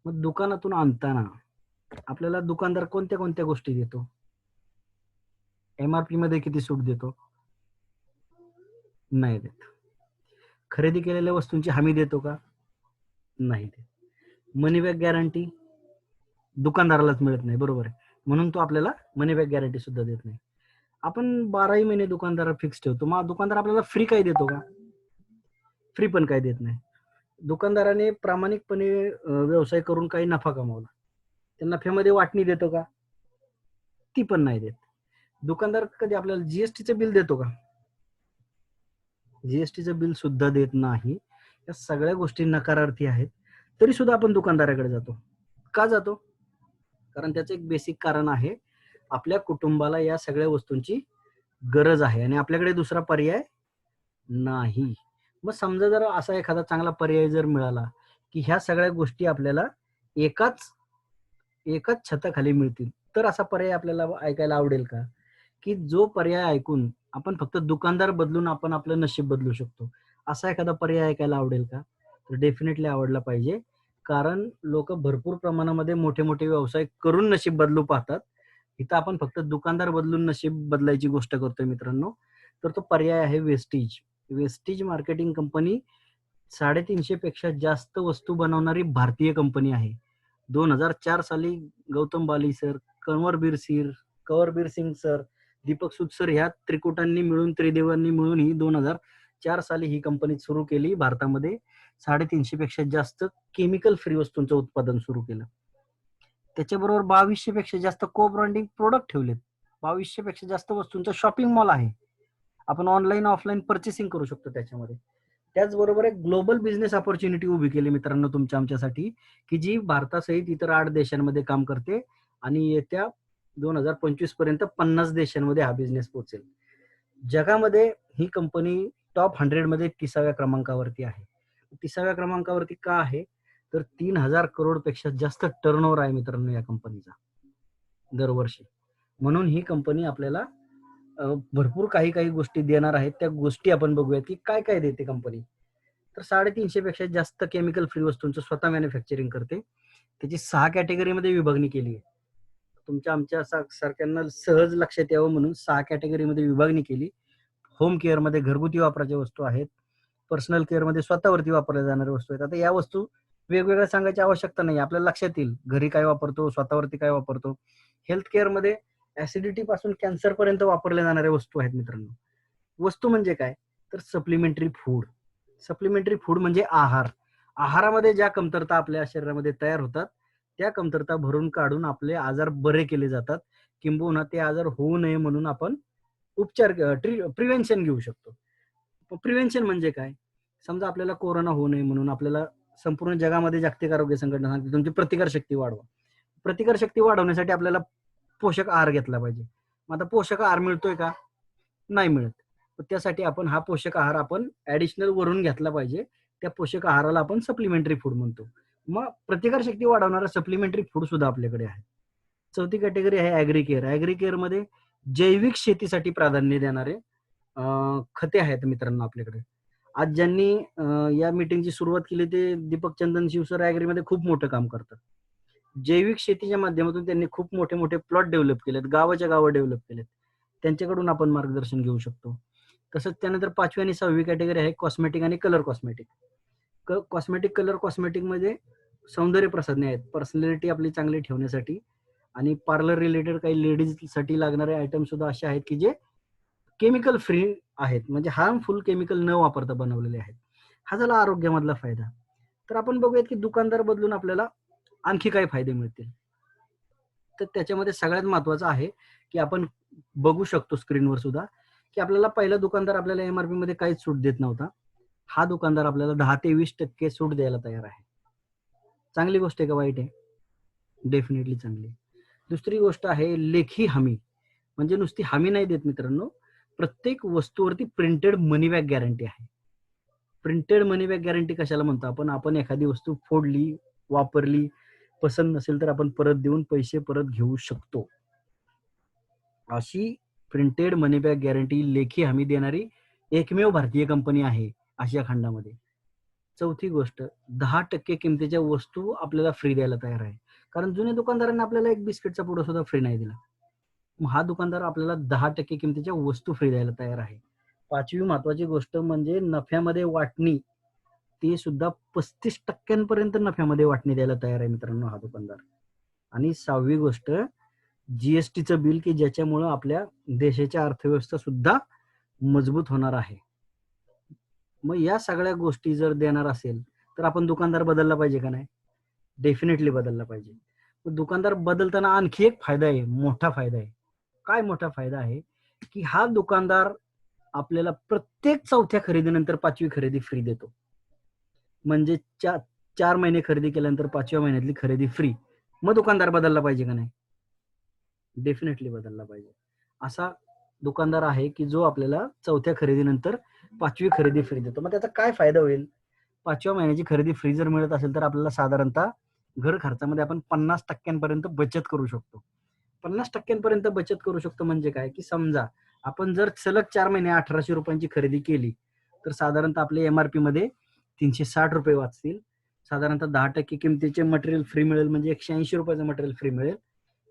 मग दुकानातून आणताना आपल्याला दुकानदार कोणत्या कोणत्या गोष्टी देतो? एमआरपी मध्ये किती सूट देतो? नाही देत. खरेदी केलेल्या वस्तूंची हमी देतो का? नाही देत. मनी बॅक गॅरंटी दुकानदारालाच मिळत नाही, बरोबर आहे, म्हणून तो आपल्याला मनी बॅक गॅरंटी सुद्धा देत नाही. आपण 12 महिने दुकानदार फिक्स ठेवतो, मग दुकानदार आपल्याला फ्री काय देतो का? फ्री पण काय देत नाही. दुकानदाराने प्रामाणिकपणे व्यवसाय करून काही नफा कमावला, त्या नफ्यामध्ये वाटणी देतो का? ती पण नाही देत. दुकानदार कधी आपल्याला जीएसटीचं बिल देतो का? जीएसटीचं बिल सुद्धा देत नाही. या सगळ्या गोष्टी नकारार्थी आहेत, तरी सुद्धा आपण दुकानदाराकडे जातो. का जातो? कारण त्याचं एक बेसिक कारण आहे, आपल्या कुटुंबाला या सगळ्या वस्तूंची गरज आहे आणि आपल्याकडे दुसरा पर्याय नाही. मग समजा जर असा एखादा चांगला पर्याय जर मिळाला की ह्या सगळ्या गोष्टी आपल्याला एकाच छताखाली मिळतील, तर असा पर्याय आपल्याला ऐकायला आवडेल का? की जो पर्याय ऐकून आपण फक्त दुकानदार बदलून आपण आपलं नशीब बदलू शकतो, असा एखादा पर्याय ऐकायला आवडेल का? तर डेफिनेटली आवडला पाहिजे. कारण लोक भरपूर प्रमाणामध्ये मोठे मोठे व्यवसाय करून नशीब बदलू पाहतात. इथं आपण फक्त दुकानदार बदलून नशीब बदलायची गोष्ट करतोय मित्रांनो. तर तो पर्याय आहे वेस्टीज. वेस्टीज मार्केटिंग कंपनी 350 पेक्षा जास्त वस्तू बनवणारी भारतीय कंपनी आहे. 2004 साली गौतम बाली सर, कंवरबीर सिंग सर, दीपक सूद सर ह्या त्रिदेवांनी मिळून ही 2004 साली ही कंपनी सुरू केली. भारतामध्ये 350 पेक्षा जास्त केमिकल फ्री वस्तूंचं उत्पादन सुरू केलं. त्याच्याबरोबर 2200 पेक्षा जास्त को ब्रँडिंग प्रोडक्ट ठेवलेत. 2200 पेक्षा जास्त वस्तूंचा शॉपिंग मॉल आहे. आपण ऑनलाईन ऑफलाईन पर्चेसिंग करू शकतो त्याच्यामध्ये. त्याचबरोबर एक ग्लोबल बिझनेस ऑपॉर्च्युनिटी उभी केली मित्रांनो आमच्यासाठी, की जी भारतासहित इतर 8 देशांमध्ये काम करते आणि येत्या 2025 पर्यंत 50 देशांमध्ये हा बिझनेस पोहोचेल. जगामध्ये ही कंपनी टॉप 100 मध्ये 30व्या क्रमांकावरती आहे. 30व्या क्रमांकावरती का आहे? तर 3000 करोड पेक्षा जास्त टर्नओव्हर आहे मित्रांनो या कंपनीचा दरवर्षी. म्हणून ही कंपनी आपल्याला भरपूर काही गोष्टी देणार आहेत. त्या गोष्टी आपण बघूयात की काय काय देते कंपनी. तर 350 पेक्षा जास्त केमिकल फ्री वस्तूंचं स्वतः मॅन्युफॅक्चरिंग करते. त्याची 6 कॅटेगरीमध्ये विभागणी केली आहे. आमच्या सारख्यांना सहज लक्षात यावं म्हणून 6 कॅटेगरीमध्ये विभागणी केली. होम केअर मध्ये घरगुती वापराच्या वस्तू आहेत. पर्सनल केअर मध्ये स्वतःवरती वापरल्या जाणाऱ्या वस्तू आहेत. आता या वस्तू वेगवेगळ्या सांगायची आवश्यकता नाही, आपल्याला लक्षात येईल घरी काय वापरतो, स्वतःवरती काय वापरतो. हेल्थ केअर मध्ये ऍसिडिटी पासून कॅन्सर पर्यंत वापरल्या जाणाऱ्या वस्तू आहेत मित्रांनो. वस्तू म्हणजे काय तर सप्लिमेंटरी फूड. सप्लिमेंटरी फूड म्हणजे आहार. आहारामध्ये ज्या कमतरता आपल्या शरीरामध्ये तयार होतात त्या कमतरता भरून काढून आपले आजार बरे केले जातात, किंबहुना ते आजार होऊ नये म्हणून आपण उपचार प्रिव्हेन्शन घेऊ शकतो. प्रिव्हेन्शन म्हणजे काय, समजा आपल्याला कोरोना होऊ नये म्हणून आपल्याला संपूर्ण जगामध्ये जागतिक आरोग्य संघटना सांगते तुमची प्रतिकार शक्ती वाढवा. प्रतिकार शक्ती वाढवण्यासाठी आपल्याला पोषक आहार घेतला पाहिजे. मग आता पोषक आहार मिळतोय का, नाही मिळत. त्यासाठी आपण हा पोषक आहार आपण ऍडिशनल वरून घेतला पाहिजे. त्या पोषक आहाराला आपण सप्लिमेंटरी फूड म्हणतो. मग प्रतिकार शक्ती वाढवणारा सप्लिमेंटरी फूड सुद्धा आपल्याकडे आहे. चौथी कॅटेगरी आहे ऍग्री केअर. ऍग्री केअर मध्ये जैविक शेतीसाठी प्राधान्य देणारे खते आहेत मित्रांनो आपल्याकडे. आज ज्यांनी या मीटिंगची सुरुवात केली ते दीपक चंदन शिवसर ऍग्रीमध्ये खूप मोठं काम करतात. जैविक शेतीच्या माध्यमातून त्यांनी खूप मोठे मोठे प्लॉट डेव्हलप केलेत, गावाच्या गावं डेव्हलप केलेत. त्यांच्याकडून आपण मार्गदर्शन घेऊ शकतो. तसंच त्यानंतर 5वी आणि 6वी कॅटेगरी आहे कॉस्मेटिक आणि colour cosmetic. Cosmetic colour cosmetic मध्ये सौंदर्य प्रसाधने आहेत, पर्सनॅलिटी आपली चांगली ठेवण्यासाठी. आणि पार्लर रिलेटेड काही लेडीज साठी लागणारे आयटम सुद्धा असे आहेत की जे केमिकल फ्री आहेत, म्हणजे हार्मफुल केमिकल न वापरता बनवलेले आहेत. हा झाला आरोग्यामधला फायदा. तर आपण बघूयात की दुकानदार बदलून आपल्याला आणखी काय फायदे मिळतील. तर त्याच्यामध्ये सगळ्यात महत्वाचं आहे की आपण बघू शकतो स्क्रीनवर सुद्धा की आपल्याला पहिला दुकानदार आपल्याला एमआरपी मध्ये काहीच सूट देत नव्हता. हा दुकानदार आपल्याला 10 ते 20% सूट द्यायला तयार आहे. चांगली गोष्ट आहे का वाईट आहे? डेफिनेटली चांगली. दुसरी गोष्ट आहे लेखी हमी. म्हणजे नुसती हमी नाही देत मित्रांनो, प्रत्येक वस्तूवरती प्रिंटेड मनी बॅक गॅरंटी आहे. प्रिंटेड मनी बॅक गॅरंटी कशाला म्हणतो आपण एखादी वस्तू फोडली, वापरली, पसंत नसेल तर आपण परत देऊन पैसे परत घेऊ शकतो. अशी प्रिंटेड मनी बॅक गॅरंटी लेखी हमी देणारी एकमेव भारतीय कंपनी आहे आशिया खंडामध्ये. चौथी गोष्ट, 10% किमतीच्या वस्तू आपल्याला फ्री द्यायला तयार आहे. कारण जुन्या दुकानदारांनी आपल्याला एक बिस्किटचा पुडा सुद्धा फ्री नाही दिला. मग हा दुकानदार आपल्याला 10% किमतीच्या वस्तू फ्री द्यायला तयार आहे. 5वी महत्वाची गोष्ट म्हणजे नफ्यामध्ये वाटणी. ते सुद्धा 35% नफ्यामध्ये वाटणी द्यायला तयार आहे मित्रांनो हा दुकानदार. आणि 6वी गोष्ट, जीएसटीचं बिल की ज्याच्यामुळं आपल्या देशाची अर्थव्यवस्था सुद्धा मजबूत होणार आहे. मग या सगळ्या गोष्टी जर देणार असेल तर आपण दुकानदार बदलला पाहिजे का नाही? डेफिनेटली बदलला पाहिजे. दुकानदार बदलताना आणखी एक फायदा आहे, मोठा फायदा आहे. काय मोठा फायदा आहे की हा दुकानदार आपल्याला प्रत्येक चौथ्या खरेदीनंतर 5वी खरेदी फ्री देतो. म्हणजे 4 महिने खरेदी केल्यानंतर 5व्या महिन्यातली खरेदी फ्री. मग दुकानदार बदलला पाहिजे का नाही? डेफिनेटली बदलला पाहिजे. असा दुकानदार आहे की जो आपल्याला चौथ्या खरेदीनंतर 5वी खरेदी फ्री देतो. मग त्याचा काय फायदा होईल? 5व्या महिन्याची खरेदी फ्री जर मिळत असेल तर आपल्याला साधारणतः घर खर्चामध्ये आपण 50% बचत करू शकतो. 50% बचत करू शकतो म्हणजे काय की समजा आपण जर सलग 4 महिने 1800 रुपयांची खरेदी केली तर साधारणतः आपले एमआरपी मध्ये 360 रुपये वाचतील. साधारणतः 10% किमतीचे मटेरियल फ्री मिळेल, म्हणजे 180 रुपयाचं मटेरियल फ्री मिळेल.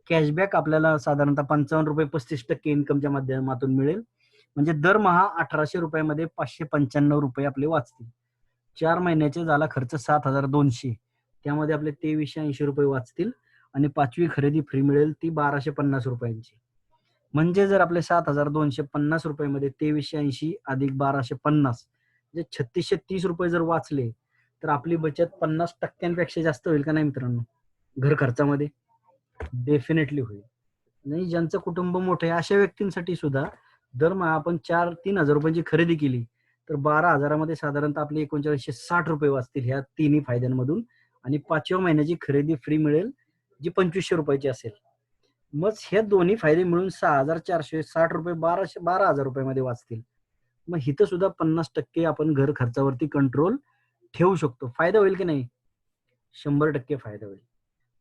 कॅशबॅक आपल्याला साधारणतः 55 रुपये 35% इन्कमच्या माध्यमातून मिळेल. म्हणजे दरमहा 1800 रुपयामध्ये 595 रुपये आपले वाचतील. 4 महिन्याचे झाला खर्च 7200, त्यामध्ये आपले 2380 रुपये वाचतील. आणि 5वी खरेदी फ्री मिळेल ती 1250 रुपयांची. म्हणजे जर आपले 7250 रुपयामध्ये 2380 अधिक 1250 म्हणजे 3630 रुपये जर वाचले तर आपली बचत 50% जास्त होईल का नाही मित्रांनो घर खर्चामध्ये? डेफिनेटली होईल. नाही, ज्यांचं कुटुंब मोठं आहे अशा व्यक्तींसाठी सुद्धा दरमहा आपण 3,000 रुपयांची खरेदी केली तर 12,000 साधारणतः आपले 3960 रुपये वाचतील ह्या तिन्ही फायद्यांमधून. आणि 5व्या महिन्याची खरेदी फ्री मिळेल जी 2500 रुपयाची असेल. मग हे दोन्ही फायदे मिळून 6460 रुपये 12,000 रुपयामध्ये वाचतील. मग इथं सुद्धा 50% आपण घर खर्चावरती कंट्रोल ठेवू शकतो. फायदा होईल की नाही? 100% फायदा होईल.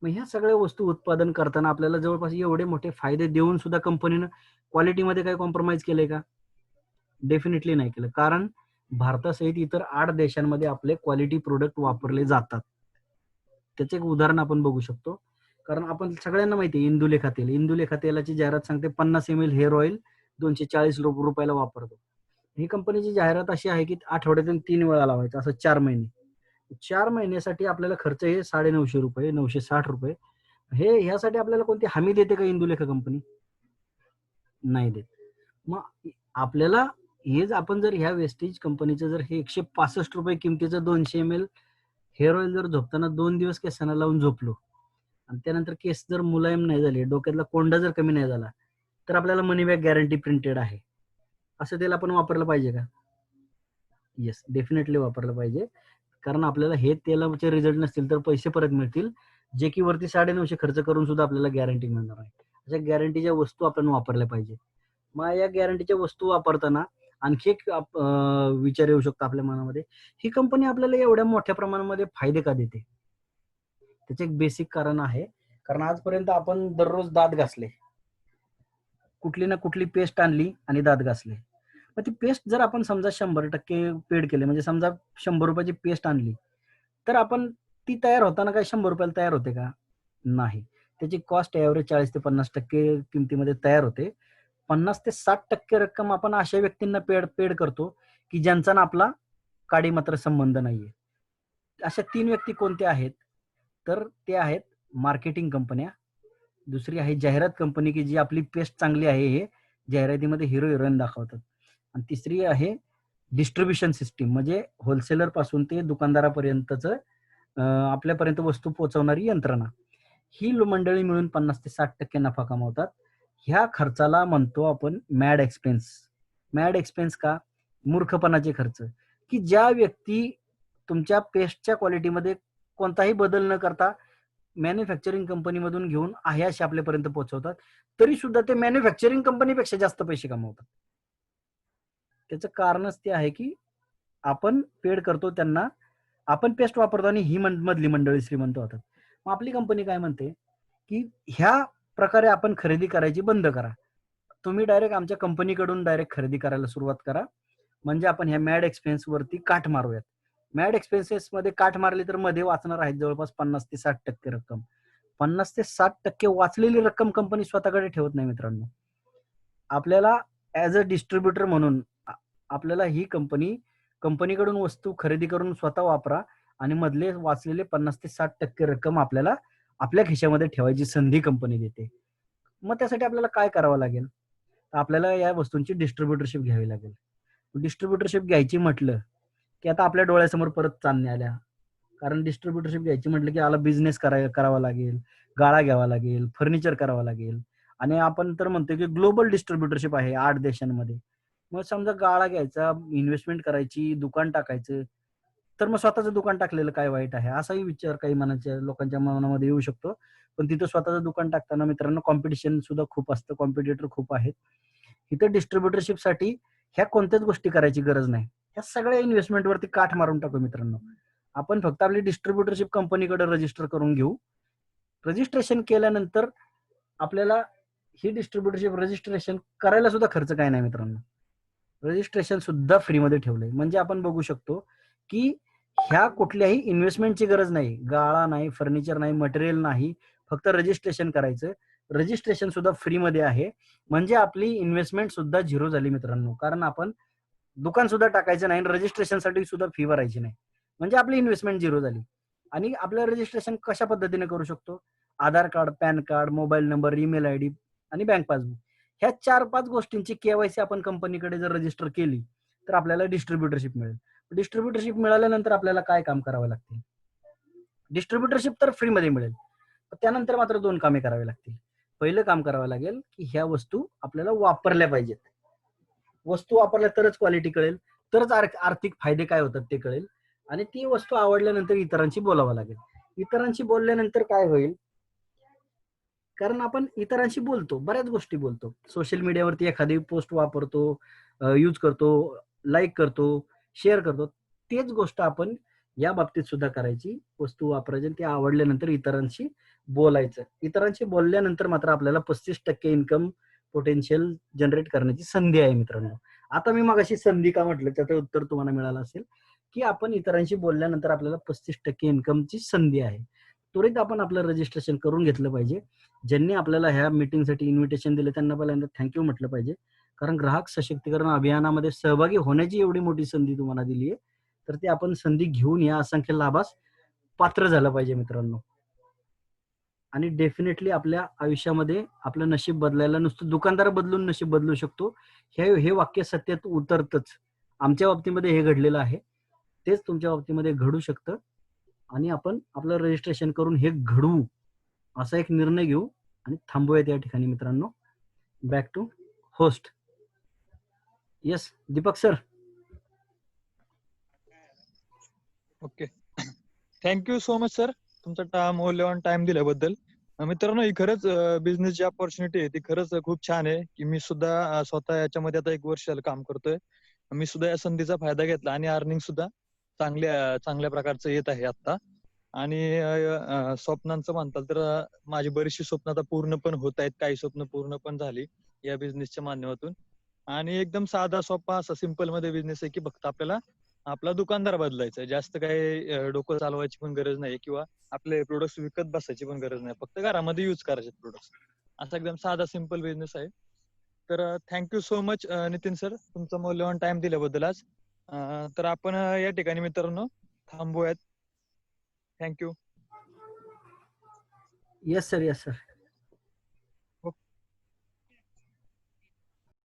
मग ह्या सगळ्या वस्तू उत्पादन करताना आपल्याला जवळपास एवढे मोठे फायदे देऊन सुद्धा कंपनीनं क्वालिटीमध्ये काही कॉम्प्रोमाइज केलंय का? डेफिनेटली नाही केलं. कारण भारतासहित इतर 8 देशांमध्ये आपले क्वालिटी प्रोडक्ट वापरले जातात. त्याचे एक उदाहरण आपण बघू शकतो. कारण आपण सगळ्यांना माहिती आहे इंदुलेखा तेल. इंदुलेखा तेलाची जाहिरात सांगते 50 ml हेअर ऑइल 240 रुपयाला वापरतो. ही कंपनीची जाहिरात अशी आहे की आठवड्यातून 3 वेळा लावायचं, असं 4 महिने. 4 महिन्यासाठी आपल्याला खर्च हे 950 रुपये, 960 रुपये. हे ह्यासाठी आपल्याला कोणती हमी देते का इंदुलेखा कंपनी? नाही देत. मग आपल्याला हेच आपण जर ह्या वेस्टेज कंपनीचं जर हे 165 रुपये किमतीचं 200 ml हेअर ऑइल जर झोपताना 2 दिवस केसांना लावून झोपलो आणि त्यानंतर केस जर मुलायम नाही झाले, डोक्यातला कोंडा जर कमी नाही झाला, तर आपल्याला मनी बॅक गॅरंटी प्रिंटेड आहे. असं तेल आपण वापरलं पाहिजे का? येस, डेफिनेटली वापरलं पाहिजे. कारण आपल्याला हे तेलाचे रिझल्ट नसतील तर पैसे परत मिळतील, जे की वरती 950 खर्च करून सुद्धा आपल्याला गॅरंटी मिळणार आहे. अशा गॅरंटीच्या वस्तू आपण वापरल्या पाहिजे. मग या गॅरंटीच्या वस्तू वापरताना आणखी एक विचार येऊ शकतो आपल्या मनामध्ये, ही कंपनी आपल्याला एवढ्या मोठ्या प्रमाणामध्ये फायदे का देते? त्याचे एक बेसिक कारण आहे. कारण आजपर्यंत आपण दररोज दात घासले, कुठली ना कुठली पेस्ट आणली आणि दात घासले. मग ती पेस्ट जर आपण समजा 100% पेड केले, म्हणजे समजा 100 रुपयाची पेस्ट आणली, तर आपण ती तयार होताना काय 100 रुपयाला तयार होते का? नाही. त्याची कॉस्ट ॲव्हरेज 40 ते 50% किमतीमध्ये तयार होते. 50 ते 60% रक्कम आपण अशा व्यक्तींना पेड करतो की ज्यांचा ना आपला काडी मात्र संबंध नाहीये. अशा 3 व्यक्ती कोणत्या आहेत? तर ते आहेत मार्केटिंग कंपन्या, दुसरी आहे जाहिरात कंपनी की जी आपली पेस्ट चांगली आहे हे जाहिरातीमध्ये हिरो हिरोईन दाखवतात, आणि तिसरी आहे डिस्ट्रीब्युशन सिस्टीम, म्हणजे होलसेलर पासून ते दुकानदारापर्यंतचं आपल्यापर्यंत वस्तू पोहोचवणारी यंत्रणा. ही मंडळी मिळून 50 ते 60% नफा कमावतात. ह्या खर्चाला म्हणतो आपण मॅड एक्सपेन्स. मॅड एक्सपेन्स का? मूर्खपणाचे खर्च, की ज्या व्यक्ती तुमच्या पेस्टच्या क्वालिटीमध्ये कोणताही बदल न करता मॅन्युफॅक्चरिंग कंपनीमधून घेऊन आहे असे आपल्यापर्यंत पोहोचवतात, तरी सुद्धा ते मॅन्युफॅक्चरिंग कंपनीपेक्षा जास्त पैसे कमवतात. त्याचं कारणच ते आहे की आपण पेड करतो त्यांना, आपण पेस्ट वापरतो आणि ही मधली मंडळी श्रीमंत होतात. मग आपली कंपनी काय म्हणते की ह्या प्रकारे आपण खरेदी करायची बंद करा. तुम्ही डायरेक्ट आमच्या कंपनीकडून डायरेक्ट खरेदी करायला सुरुवात करा, म्हणजे आपण ह्या मॅड एक्सपेन्स वरती काठ मारूयात. मॅड एक्सपेन्सेस मध्ये काठ मारली तर मध्ये वाचणार आहेत जवळपास 50 ते 60% रक्कम. 50 ते 60% वाचलेली रक्कम कंपनी स्वतःकडे ठेवत नाही मित्रांनो. आपल्याला ऍज अ डिस्ट्रीब्युटर म्हणून आपल्याला ही कंपनीकडून वस्तू खरेदी करून स्वतः वापरा आणि मधले वाचलेले 50 ते 60% रक्कम आपल्याला आपल्या खिशामध्ये ठेवायची संधी कंपनी देते. मग त्यासाठी आपल्याला काय करावं लागेल? आपल्याला या वस्तूंची डिस्ट्रीब्युटरशिप घ्यावी लागेल. डिस्ट्रीब्युटरशिप घ्यायची म्हटलं की आता आपल्या डोळ्यासमोर परत चांदण्या आल्या. कारण डिस्ट्रीब्युटरशिप घ्यायची म्हटलं की आला बिझनेस करावा लागेल, गाळा घ्यावा लागेल, फर्निचर करावं लागेल, आणि आपण तर म्हणतो की ग्लोबल डिस्ट्रीब्युटरशिप आहे 8 देशांमध्ये. मग समजा गाळा घ्यायचा, इन्व्हेस्टमेंट करायची, दुकान टाकायचं, तर मग स्वतःचं दुकान टाकलेलं काय वाईट आहे? असाही विचार काही लोकांच्या मनामध्ये येऊ शकतो. पण तिथं स्वतःचं दुकान टाकताना मित्रांनो कॉम्पिटिशन सुद्धा खूप असतं, कॉम्पिटिटर खूप आहेत. इथं डिस्ट्रीब्युटरशिपसाठी ह्या कोणत्याच गोष्टी करायची गरज नाही. ह्या सगळ्या इन्व्हेस्टमेंटवरती काठ मारून टाकू मित्रांनो. आपण फक्त आपली डिस्ट्रीब्युटरशिप कंपनीकडे रजिस्टर करून घेऊ. रजिस्ट्रेशन केल्यानंतर आपल्याला ही डिस्ट्रीब्युटरशिप रजिस्ट्रेशन करायला सुद्धा खर्च काय नाही मित्रांनो. रजिस्ट्रेशन सुद्धा फ्रीमध्ये ठेवलंय, म्हणजे आपण बघू शकतो की ह्या कुठल्याही इन्व्हेस्टमेंटची गरज नाही, गाळा नाही, फर्निचर नाही, मटेरियल नाही, फक्त रजिस्ट्रेशन करायचं. रजिस्ट्रेशन सुद्धा फ्रीमध्ये आहे, म्हणजे आपली इन्व्हेस्टमेंट सुद्धा झिरो झाली मित्रांनो. कारण आपण दुकान सुद्धा टाकायचं नाही, रजिस्ट्रेशनसाठी सुद्धा फी भरायची नाही, म्हणजे आपली इन्व्हेस्टमेंट झिरो झाली. आणि आपलं रजिस्ट्रेशन कशा पद्धतीने करू शकतो? Aadhaar card, PAN card, mobile number, email ID आणि बँक पासबुक, ह्या 4-5 गोष्टींची केवायसी आपण कंपनीकडे जर रजिस्टर केली तर आपल्याला डिस्ट्रीब्युटरशिप मिळेल. डिस्ट्रीब्युटरशिप मिळाल्यानंतर आपल्याला काय काम करावं लागतील? डिस्ट्रीब्युटरशिप तर फ्रीमध्ये मिळेल, त्यानंतर मात्र 2 कामे करावी लागतील. पहिलं काम करावं लागेल की ह्या वस्तू आपल्याला वापरल्या पाहिजेत. वस्तू वापरल्या तरच क्वालिटी कळेल, तरच आर्थिक फायदे काय होतात ते कळेल, आणि ती वस्तू आवडल्यानंतर इतरांशी बोलावं लागेल. इतरांशी बोलल्यानंतर काय होईल? कारण आपण इतरांशी बोलतो, बऱ्याच गोष्टी बोलतो. सोशल मीडियावरती एखादी पोस्ट वापरतो, यूज करतो, लाईक करतो, शेअर करतो. तेच गोष्ट आपण या बाबतीत सुद्धा करायची. वस्तू वापरायची, ती आवडल्यानंतर इतरांशी बोलायचं. इतरांशी बोलल्यानंतर मात्र आपल्याला 35% इन्कम पोटेन्शियल जनरेट करण्याची संधी आहे मित्रांनो. आता मी मगाशी संधी का म्हटलं त्याचं उत्तर तुम्हाला मिळालं असेल की आपण इतरांशी बोलल्यानंतर आपल्याला 35% इन्कमची संधी आहे. त्वरित आपण आपलं रजिस्ट्रेशन करून घेतलं पाहिजे. ज्यांनी आपल्याला ह्या मीटिंगसाठी इन्व्हिटेशन दिलं त्यांना पहिल्यांदा थँक्यू म्हटलं पाहिजे, कारण ग्राहक सशक्तीकरण अभियानामध्ये सहभागी होण्याची एवढी मोठी संधी तुम्हाला दिली आहे, तर ती आपण संधी घेऊन या असंख्य लाभास पात्र झालं पाहिजे मित्रांनो. आणि डेफिनेटली आपल्या आयुष्यामध्ये आपलं नशीब बदलायला नुसतं दुकानदार बदलून नशीब बदलू शकतो हे वाक्य सत्यात उतरतच. आमच्या बाबतीमध्ये हे घडलेलं आहे, तेच तुमच्या बाबतीमध्ये घडू शकतं. आणि आपण आपलं रजिस्ट्रेशन करून हे घडवू असा एक निर्णय घेऊ आणि थांबूयात या ठिकाणी मित्रांनो. Back to host. Yes Deepak sir. Okay, thank you so much sir, तुमचा मौल्यवान टाइम दिल्याबद्दल. मित्रांनो, ही खरंच बिझनेसची ऑपॉर्च्युनिटी आहे, ती खरंच खूप छान आहे की मी सुद्धा स्वतः याच्यामध्ये आता 1 वर्ष झालं काम करतोय. मी सुद्धा या संधीचा फायदा घेतला आणि अर्निंग सुद्धा चांगल्या प्रकारचं येत आहे आता. आणि स्वप्नांचं म्हणताल तर माझी बरीचशी स्वप्न आता पूर्ण पण होत आहेत, काही स्वप्न पूर्ण पण झाली या बिझनेसच्या माध्यमातून. आणि एकदम साधा सोपा असा सिंपल मध्ये बिझनेस आहे की फक्त आपल्याला आपला दुकानदार बदलायचा आहे. जास्त काही डोकं चालवायची पण गरज नाही किंवा आपले प्रोडक्ट्स विकत बसायची पण गरज नाही, फक्त घरामध्ये युज करायचे प्रोडक्ट्स. असा एकदम साधा सिंपल बिझनेस आहे. तर thank you so much Nitin sir, तुमचा मौल्यवान टाइम दिल्याबद्दल आज. तर आपण या ठिकाणी मित्रांनो थांबूयात. Thank you. Yes sir, yes sir.